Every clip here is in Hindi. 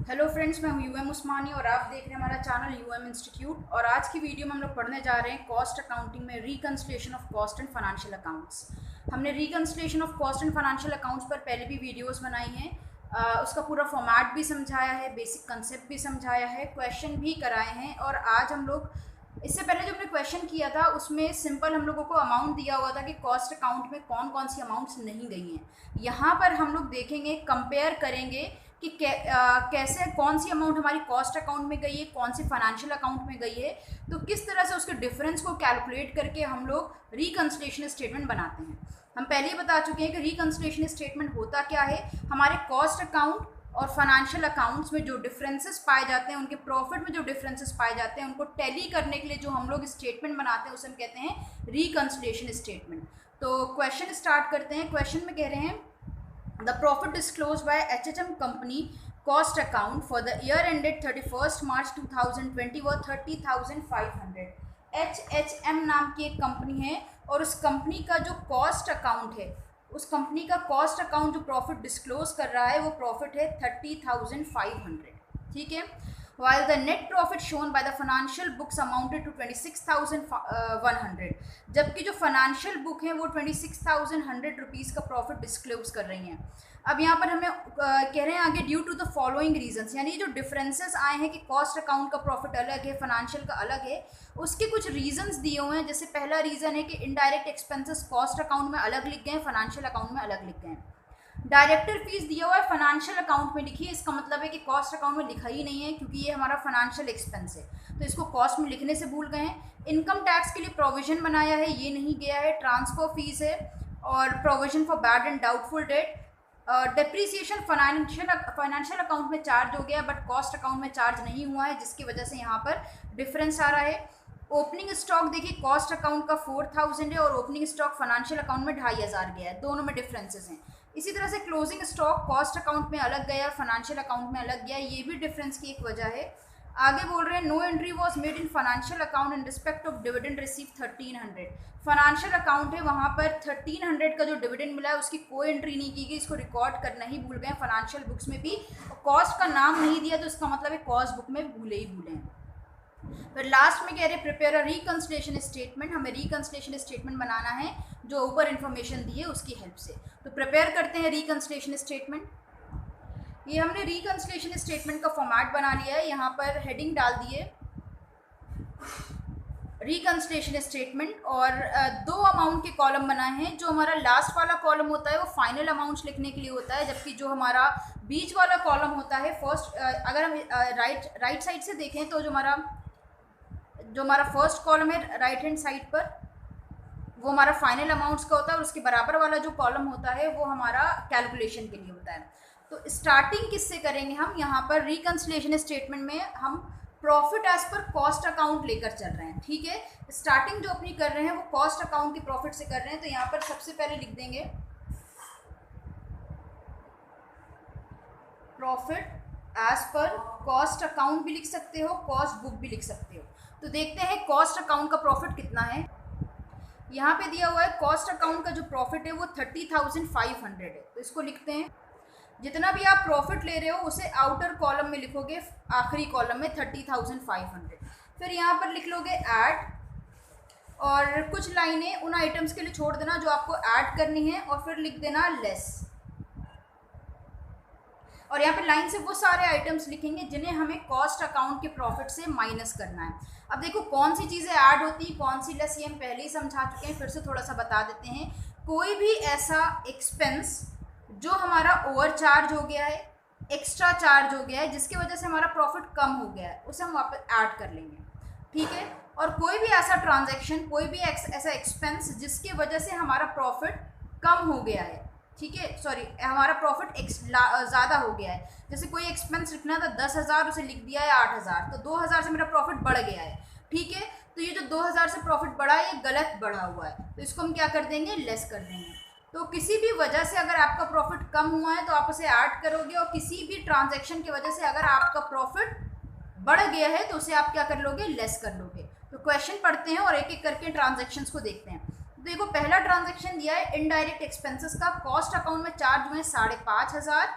हेलो फ्रेंड्स, मैं हूं यूएम उस्मानी और आप देख रहे हैं हमारा चैनल यूएम इंस्टीट्यूट। और आज की वीडियो में हम लोग पढ़ने जा रहे हैं कॉस्ट अकाउंटिंग में reconciliation of cost and financial accounts. हमने reconciliation of cost and financial accounts पर पहले भी वीडियोस बनाई हैं। उसका पूरा फॉर्मेट भी समझाया है, बेसिक कंसेप्ट भी समझाया है, क्वेश्चन भी कराए हैं। और आज हम लोग इससे पहले जो हमने क्वेश्चन किया था उसमें सिंपल हम लोगों को अमाउंट दिया हुआ था कि कॉस्ट अकाउंट में कौन कौन सी अमाउंट्स नहीं गई हैं। यहाँ पर हम लोग देखेंगे, कंपेयर करेंगे कि कैसे कौन सी अमाउंट हमारी कॉस्ट अकाउंट में गई है, कौन सी फाइनेंशियल अकाउंट में गई है। तो किस तरह से उसके डिफरेंस को कैलकुलेट करके हम लोग रिकंसिलिएशन स्टेटमेंट बनाते हैं। हम पहले ही बता चुके हैं कि रिकंसिलिएशन स्टेटमेंट होता क्या है। हमारे कॉस्ट अकाउंट और फाइनेंशियल अकाउंट्स में जो डिफरेंसेस पाए जाते हैं, उनके प्रॉफिट में जो डिफरेंसेस पाए जाते हैं, उनको टैली करने के लिए जो हम लोग स्टेटमेंट बनाते हैं उसे हम कहते हैं रिकंसिलिएशन स्टेटमेंट। तो क्वेश्चन स्टार्ट करते हैं। क्वेश्चन में कह रहे हैं the profit disclosed by HHM company cost account for the year ended 31st March 2020 was 30,500। HHM नाम की एक कंपनी है और उस कंपनी का जो कॉस्ट अकाउंट है, उस कंपनी का कॉस्ट अकाउंट जो प्रॉफिट डिस्क्लोज कर रहा है वो प्रॉफिट है 30,500। ठीक है। while the net profit shown by the financial books amounted to 26,100। जबकि जो फाइनेंशियल बुक है वो 26,100 रुपीज़ का प्रॉफिट डिस्क्लोज कर रही हैं। अब यहाँ पर हमें कह रहे हैं आगे, due to the following reasons, यानी जो डिफरेंसेस आए हैं कि कॉस्ट अकाउंट का प्रॉफिट अलग है, फाइनेंशियल का अलग है, उसके कुछ रीजंस दिए हुए हैं। जैसे पहला रीज़न है कि इनडायरेक्ट एक्सपेंसेस कॉस्ट अकाउंट में अलग लिख गए हैं, फाइनेंशियल अकाउंट में अलग लिख गए हैं। डायरेक्टर फीस दिया हुआ है, फाइनेंशियल अकाउंट में लिखी है, इसका मतलब है कि कॉस्ट अकाउंट में लिखा ही नहीं है क्योंकि ये हमारा फाइनेंशियल एक्सपेंस है, तो इसको कॉस्ट में लिखने से भूल गए हैं। इनकम टैक्स के लिए प्रोविजन बनाया है, ये नहीं गया है। ट्रांसफर फीस है और provision for bad and doubtful debt. Depreciation financial account में चार्ज हो गया बट कॉस्ट अकाउंट में चार्ज नहीं हुआ है, जिसकी वजह से यहाँ पर डिफरेंस आ रहा है। ओपनिंग स्टॉक देखिए, कॉस्ट अकाउंट का 4,000 है और ओपनिंग स्टॉक फाइनेंशियल अकाउंट में 2,500 गया है, दोनों में डिफरेंसेस हैं। इसी तरह से क्लोजिंग स्टॉक कॉस्ट अकाउंट में अलग गया, फाइनेंशियल अकाउंट में अलग गया, ये भी डिफरेंस की एक वजह है। आगे बोल रहे हैं, no entry was made in financial account in respect of dividend receive 1,300। Financial account है, वहाँ पर 1,300 का जो डिविडेंड मिला है उसकी कोई एंट्री नहीं की गई, इसको रिकॉर्ड करना ही भूल गए। फाइनेंशियल बुक्स में भी कॉस्ट का नाम नहीं दिया, तो इसका मतलब है कॉस्ट बुक में भूले ही भूले हैं। फिर लास्ट में कह रहे प्रिपेयर अ रिकंसिलिएशन स्टेटमेंट, हमें रिकंसिलिएशन स्टेटमेंट बनाना है जो ऊपर इन्फॉर्मेशन दी है उसकी हेल्प से। तो प्रिपेयर करते हैं रिकंसिलिएशन स्टेटमेंट। ये हमने रिकंसिलिएशन स्टेटमेंट का फॉर्मेट बना लिया है, यहाँ पर हेडिंग डाल दिए रिकंसिलिएशन स्टेटमेंट, और दो अमाउंट के कॉलम बनाए हैं। जो हमारा लास्ट वाला कॉलम होता है वो फाइनल अमाउंट्स लिखने के लिए होता है, जबकि जो हमारा बीच वाला कॉलम होता है फर्स्ट, अगर हम राइट साइड से देखें तो जो हमारा फर्स्ट कॉलम है राइट हैंड साइड पर, वो हमारा फाइनल अमाउंट्स का होता है, और उसके बराबर वाला जो कॉलम होता है वो हमारा कैलकुलेशन के लिए होता है। तो स्टार्टिंग किससे करेंगे हम, यहाँ पर रिकंसिलिएशन स्टेटमेंट में हम profit as per cost account लेकर चल रहे हैं। ठीक है, स्टार्टिंग जो अपनी कर रहे हैं वो कॉस्ट अकाउंट की प्रॉफिट से कर रहे हैं, तो यहाँ पर सबसे पहले लिख देंगे profit as per cost account भी लिख सकते हो, कॉस्ट बुक भी लिख सकते हो। तो देखते हैं कॉस्ट अकाउंट का प्रॉफिट कितना है। यहाँ पे दिया हुआ है कॉस्ट अकाउंट का जो प्रॉफिट है वो 30,500 है, तो इसको लिखते हैं। जितना भी आप प्रॉफिट ले रहे हो उसे आउटर कॉलम में लिखोगे, आखिरी कॉलम में 30,500। फिर यहाँ पर लिख लोगे ऐड, और कुछ लाइनें उन आइटम्स के लिए छोड़ देना जो आपको ऐड करनी है, और फिर लिख देना लेस। और यहाँ पे लाइन से वो सारे आइटम्स लिखेंगे जिन्हें हमें कॉस्ट अकाउंट के प्रॉफिट से माइनस करना है। अब देखो कौन सी चीज़ें ऐड होती हैं, कौन सी लेस, ये हम पहले ही समझा चुके हैं, फिर से थोड़ा सा बता देते हैं। कोई भी ऐसा एक्सपेंस जो हमारा ओवर चार्ज हो गया है, एक्स्ट्रा चार्ज हो गया है, जिसकी वजह से हमारा प्रॉफिट कम हो गया है, उसे हम वापस ऐड कर लेंगे। ठीक है। और कोई भी ऐसा ट्रांजैक्शन, कोई भी ऐसा एक्सपेंस जिसकी वजह से हमारा प्रॉफिट कम हो गया है, ठीक है, सॉरी, हमारा प्रॉफिट ज़्यादा हो गया है। जैसे कोई एक्सपेंस लिखना था 10,000, उसे लिख दिया है 8,000, तो 2,000 से मेरा प्रॉफिट बढ़ गया है। ठीक है, तो ये जो 2,000 से प्रॉफिट बढ़ा है ये गलत बढ़ा हुआ है, तो इसको हम क्या कर देंगे, लेस कर देंगे। तो किसी भी वजह से अगर आपका प्रॉफिट कम हुआ है तो आप उसे ऐड करोगे, और किसी भी ट्रांजैक्शन की वजह से अगर आपका प्रॉफिट बढ़ गया है तो उसे आप क्या कर लोगे, लेस कर लोगे। तो क्वेश्चन पढ़ते हैं और एक एक करके ट्रांजैक्शंस को देखते हैं। देखो पहला ट्रांजैक्शन दिया है इनडायरेक्ट एक्सपेंसेस का, कॉस्ट अकाउंट में चार्ज हुए 5,500।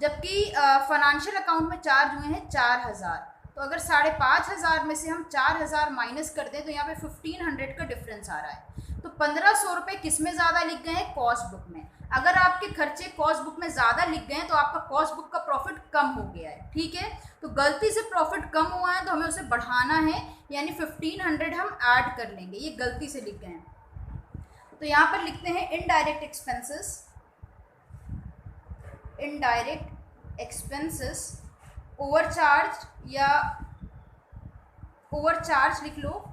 जबकि फाइनेंशियल अकाउंट में चार्ज हुए हैं 4000। तो अगर 5500 में से हम 4000 माइनस कर दें तो यहाँ पे 1500 का डिफरेंस आ रहा है। तो 1500 रुपये किस में ज़्यादा लिख गए हैं? कॉस्ट बुक में। अगर आपके खर्चे कॉस्ट बुक में ज़्यादा लिख गए हैं तो आपका कॉस्ट बुक का प्रॉफिट कम हो गया है, ठीक है। तो गलती से प्रॉफिट कम हुआ है तो हमें उसे बढ़ाना है, यानी 1500 हम ऐड कर लेंगे, ये गलती से लिख गए हैं। तो यहाँ पर लिखते हैं indirect expenses, indirect expenses overcharge या ओवरचार्ज लिख लो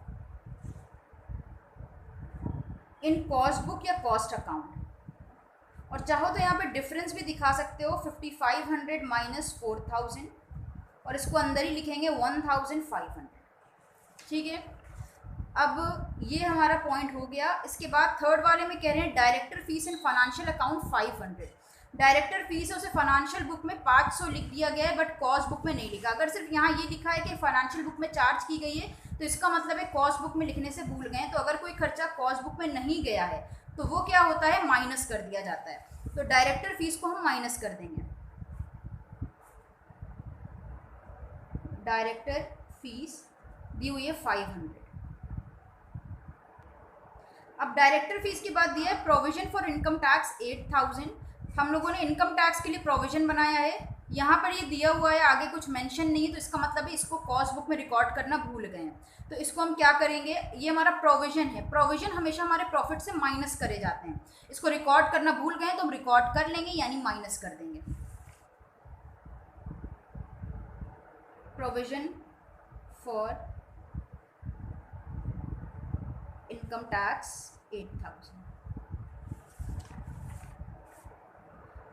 इन कॉस्ट बुक या कॉस्ट अकाउंट। और चाहो तो यहाँ पे डिफरेंस भी दिखा सकते हो, 5500 माइनस 4000 और इसको अंदर ही लिखेंगे 1500, ठीक है। अब ये हमारा पॉइंट हो गया। इसके बाद थर्ड वाले में कह रहे हैं director fees in financial account 500। Director fees है उसे फाइनेंशियल बुक में 500 लिख दिया गया है, बट कॉस्ट बुक में नहीं लिखा। अगर सिर्फ यहाँ ये लिखा है कि फाइनेंशियल बुक में चार्ज की गई है तो इसका मतलब है कॉस्ट बुक में लिखने से भूल गए। तो अगर कोई खर्चा कॉस्ट बुक में नहीं गया है तो वो क्या होता है? माइनस कर दिया जाता है। तो डायरेक्टर फीस को हम माइनस कर देंगे। डायरेक्टर फीस दी हुई है 500। अब डायरेक्टर फीस के बाद दिया है प्रोविजन फॉर इनकम टैक्स 8000। हम लोगों ने इनकम टैक्स के लिए प्रोविजन बनाया है। यहाँ पर ये दिया हुआ है, आगे कुछ मेंशन नहीं है, तो इसका मतलब है इसको कॉस्ट बुक में रिकॉर्ड करना भूल गए हैं। तो इसको हम क्या करेंगे? ये हमारा प्रोविजन है। प्रोविजन हमेशा हमारे प्रॉफिट से माइनस करे जाते हैं। इसको रिकॉर्ड करना भूल गए तो हम रिकॉर्ड कर लेंगे, यानी माइनस कर देंगे। Provision for income tax 8000।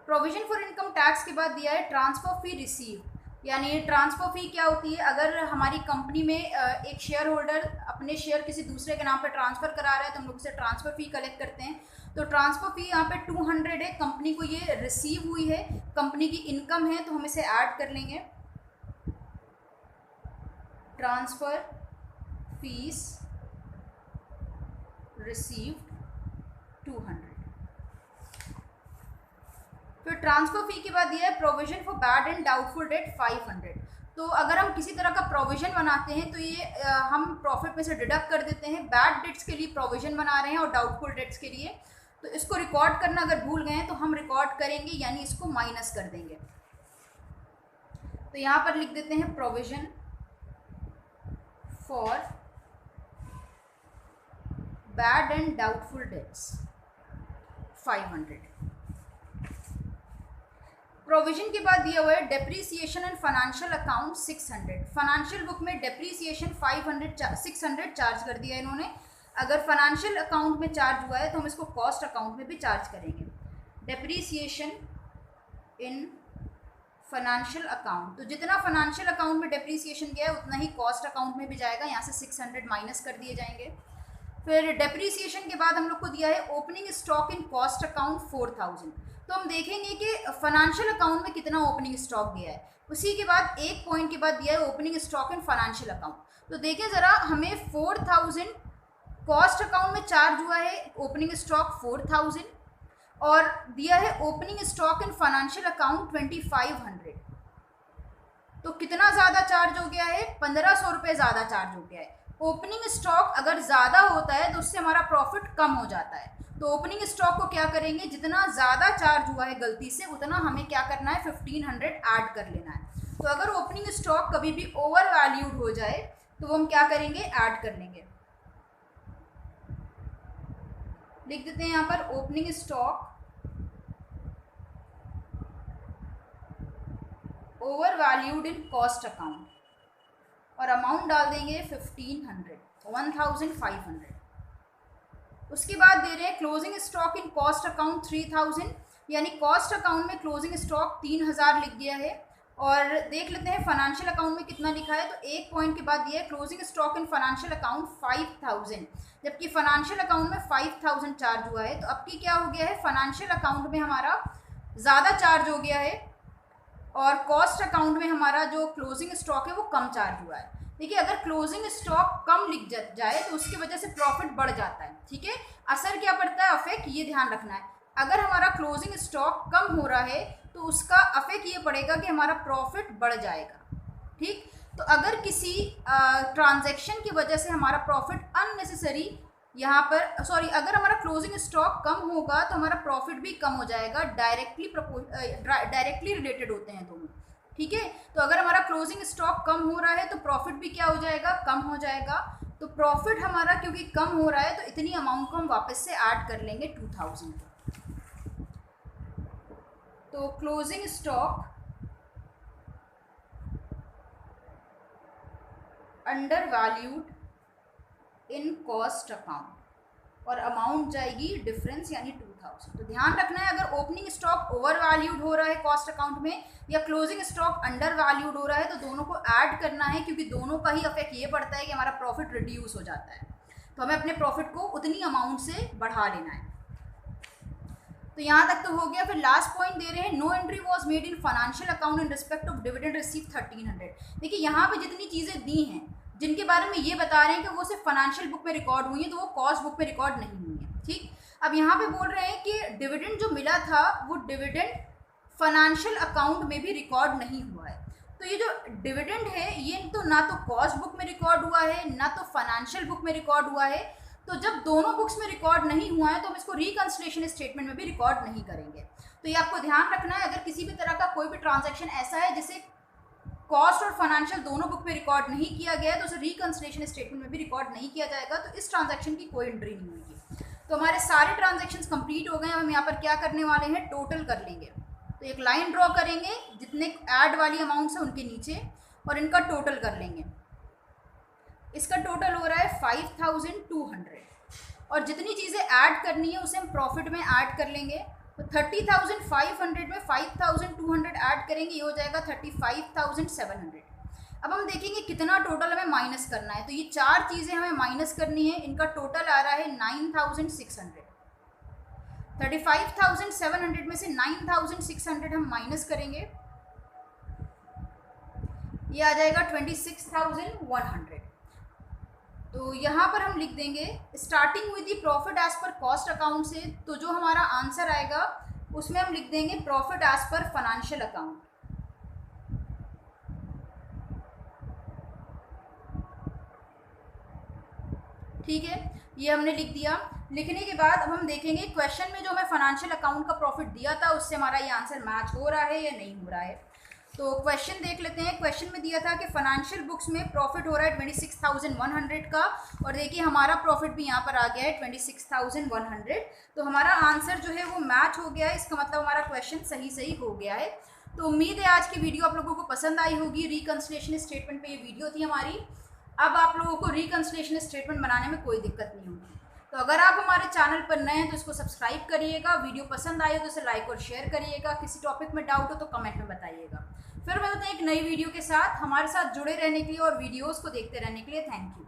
Provision for income tax के बाद दिया है ट्रांसफर फी रिसीव। यानी ट्रांसफर फी क्या होती है? अगर हमारी कंपनी में एक शेयर होल्डर अपने शेयर किसी दूसरे के नाम पर ट्रांसफ़र करा रहा है तो हम लोग उसे ट्रांसफ़र फ़ी कलेक्ट करते हैं। तो ट्रांसफ़र फ़ी यहाँ पे 200 है, कंपनी को ये रिसीव हुई है, कंपनी की इनकम है, तो हम इसे ऐड कर लेंगे। Transfer fees received 200। फिर ट्रांसफर फी के बाद दिया है provision for bad and doubtful debt 500। तो अगर हम किसी तरह का प्रोविजन बनाते हैं तो ये हम प्रॉफिट में से डिडक्ट कर देते हैं। बैड डेट्स के लिए प्रोविजन बना रहे हैं और डाउटफुल डेट्स के लिए, तो इसको रिकॉर्ड करना अगर भूल गए हैं तो हम रिकॉर्ड करेंगे, यानी इसको माइनस कर देंगे। तो यहाँ पर लिख देते हैं provision for bad and doubtful debts 500। Provision के बाद दिया हुआ है depreciation and financial account 600। Financial book में डेप्रीसिएशन 600 चार्ज कर दिया इन्होंने। अगर फाइनेंशियल अकाउंट में चार्ज हुआ है तो हम इसको कॉस्ट अकाउंट में भी चार्ज करेंगे। डेप्रीसिएशन इन फाइनेंशियल अकाउंट, तो जितना फाइनेंशियल अकाउंट में डेप्रीसिएशन गया है उतना ही कॉस्ट अकाउंट में भी जाएगा, यहाँ से 600 माइनस कर दिए जाएंगे। फिर डेप्रीसिएशन के बाद हम लोग को दिया है opening stock in cost account 4000। तो हम देखेंगे कि फाइनेंशियल अकाउंट में कितना ओपनिंग स्टॉक गया है। उसी के बाद एक पॉइंट के बाद दिया है opening stock in financial account. तो देखिए ज़रा, हमें 4000 कॉस्ट अकाउंट में चार्ज हुआ है, ओपनिंग स्टॉक 4000, और दिया है opening stock in financial account 2500। तो कितना ज़्यादा चार्ज हो गया है? 1500 रुपये ज़्यादा चार्ज हो गया है। ओपनिंग स्टॉक अगर ज़्यादा होता है तो उससे हमारा प्रॉफिट कम हो जाता है। तो ओपनिंग स्टॉक को क्या करेंगे, जितना ज़्यादा चार्ज हुआ है गलती से उतना हमें क्या करना है, 1500 ऐड कर लेना है। तो अगर ओपनिंग स्टॉक कभी भी ओवर वैल्यूड हो जाए तो वो हम क्या करेंगे, ऐड कर लेंगे। लिख देते हैं यहाँ पर opening stock over valued in cost account, और अमाउंट डाल देंगे 1500। उसके बाद दे रहे हैं closing stock in cost account 3000, यानी कॉस्ट अकाउंट में क्लोजिंग स्टॉक 3000 लिख दिया है। और देख लेते हैं फाइनेंशियल अकाउंट में कितना लिखा है। तो एक पॉइंट के बाद दिया है closing stock in financial account 5000, जबकि फाइनेंशियल अकाउंट में 5000 चार्ज हुआ है। तो अब की क्या हो गया है, फाइनेंशियल अकाउंट में हमारा ज़्यादा चार्ज हो गया है और कॉस्ट अकाउंट में हमारा जो क्लोजिंग स्टॉक है वो कम चार्ज हुआ है। देखिए, अगर क्लोजिंग स्टॉक कम लिख जाए तो उसकी वजह से प्रॉफिट बढ़ जाता है, ठीक है। असर क्या पड़ता है, अफेक्ट, ये ध्यान रखना है। अगर हमारा क्लोजिंग स्टॉक कम हो रहा है तो उसका अफेक्ट ये पड़ेगा कि हमारा प्रॉफिट बढ़ जाएगा। ठीक, तो अगर किसी ट्रांजैक्शन की वजह से हमारा प्रॉफिट अननेसेसरी यहाँ पर अगर हमारा क्लोजिंग स्टॉक कम होगा तो हमारा प्रॉफिट भी कम हो जाएगा, डायरेक्टली रिलेटेड होते हैं दोनों। ठीक है, तो अगर हमारा क्लोजिंग स्टॉक कम हो रहा है तो प्रॉफिट भी क्या हो जाएगा, कम हो जाएगा। तो प्रॉफिट हमारा क्योंकि कम हो रहा है तो इतनी अमाउंट को हम वापस से ऐड कर लेंगे 2000। तो closing stock under valued in cost account और अमाउंट जाएगी डिफरेंस यानी 2000। तो ध्यान रखना है, अगर ओपनिंग स्टॉक ओवर वैल्यूड हो रहा है कॉस्ट अकाउंट में या क्लोजिंग स्टॉक अंडर वैल्यूड हो रहा है तो दोनों को ऐड करना है, क्योंकि दोनों का ही इफेक्ट ये पड़ता है कि हमारा प्रॉफिट रिड्यूस हो जाता है। तो हमें अपने प्रॉफिट को उतनी अमाउंट से बढ़ा लेना है। तो यहाँ तक तो हो गया। फिर लास्ट पॉइंट दे रहे हैं, no entry was made in financial account in respect of dividend receive 1300। देखिए यहाँ पे जितनी चीज़ें दी हैं जिनके बारे में ये बता रहे हैं कि वो सिर्फ फाइनेंशियल बुक में रिकॉर्ड हुई है, तो वो कॉस्ट बुक में रिकॉर्ड नहीं हुई है। ठीक, अब यहाँ पे बोल रहे हैं कि डिविडेंड जो मिला था वो डिविडेंड फाइनेंशियल अकाउंट में भी रिकॉर्ड नहीं हुआ है। तो ये जो डिविडेंड है ये तो ना तो कॉस्ट बुक में रिकॉर्ड हुआ है ना तो फाइनेंशियल बुक में रिकॉर्ड हुआ है। तो जब दोनों बुक्स में रिकॉर्ड नहीं हुआ है तो हम इसको रिकंसिलिएशन स्टेटमेंट में भी रिकॉर्ड नहीं करेंगे। तो ये आपको ध्यान रखना है, अगर किसी भी तरह का कोई भी ट्रांजैक्शन ऐसा है जिसे कॉस्ट और फाइनेंशियल दोनों बुक में रिकॉर्ड नहीं किया गया है तो उसे रिकंसिलिएशन स्टेटमेंट में भी रिकॉर्ड नहीं किया जाएगा, तो इस ट्रांजैक्शन की कोई एंट्री नहीं होगी। तो हमारे सारे ट्रांजैक्शंस कंप्लीट हो गए। हम यहाँ पर क्या करने वाले हैं, टोटल कर लेंगे। तो एक लाइन ड्रॉ करेंगे जितने ऐड वाली अमाउंट्स हैं उनके नीचे और इनका टोटल कर लेंगे। इसका टोटल हो रहा है 5200 और जितनी चीज़ें ऐड करनी है उसे हम प्रॉफिट में ऐड कर लेंगे। तो 30,500 में 5,200 ऐड करेंगे, ये हो जाएगा 35,700। अब हम देखेंगे कितना टोटल हमें माइनस करना है। तो ये चार चीज़ें हमें माइनस करनी है, इनका टोटल आ रहा है 9,600। 35,700 में से 9,600 हम माइनस करेंगे, ये आ जाएगा 26,100। तो यहाँ पर हम लिख देंगे starting with the profit as per cost account से। तो जो हमारा आंसर आएगा उसमें हम लिख देंगे profit as per financial account. ठीक है, ये हमने लिख दिया। लिखने के बाद अब हम देखेंगे क्वेश्चन में जो हमें फाइनेंशियल अकाउंट का प्रॉफिट दिया था उससे हमारा ये आंसर मैच हो रहा है या नहीं हो रहा है। तो क्वेश्चन देख लेते हैं। क्वेश्चन में दिया था कि फाइनेंशियल बुक्स में प्रॉफिट हो रहा है 26,100 का और देखिए हमारा प्रॉफिट भी यहाँ पर आ गया है 26,100। तो हमारा आंसर जो है वो मैच हो गया है, इसका मतलब हमारा क्वेश्चन सही हो गया है। तो उम्मीद है आज की वीडियो आप लोगों को पसंद आई होगी। रिकंसिलिएशन स्टेटमेंट पे ये वीडियो थी हमारी। अब आप लोगों को रिकंसिलिएशन स्टेटमेंट बनाने में कोई दिक्कत नहीं होगी। तो अगर आप हमारे चैनल पर नए हैं तो इसको सब्सक्राइब करिएगा, वीडियो पसंद आए तो इसे लाइक और शेयर करिएगा, किसी टॉपिक में डाउट हो तो कमेंट में बताइएगा। फिर मिलते हैं एक नई वीडियो के साथ। हमारे साथ जुड़े रहने के लिए और वीडियोस को देखते रहने के लिए थैंक यू।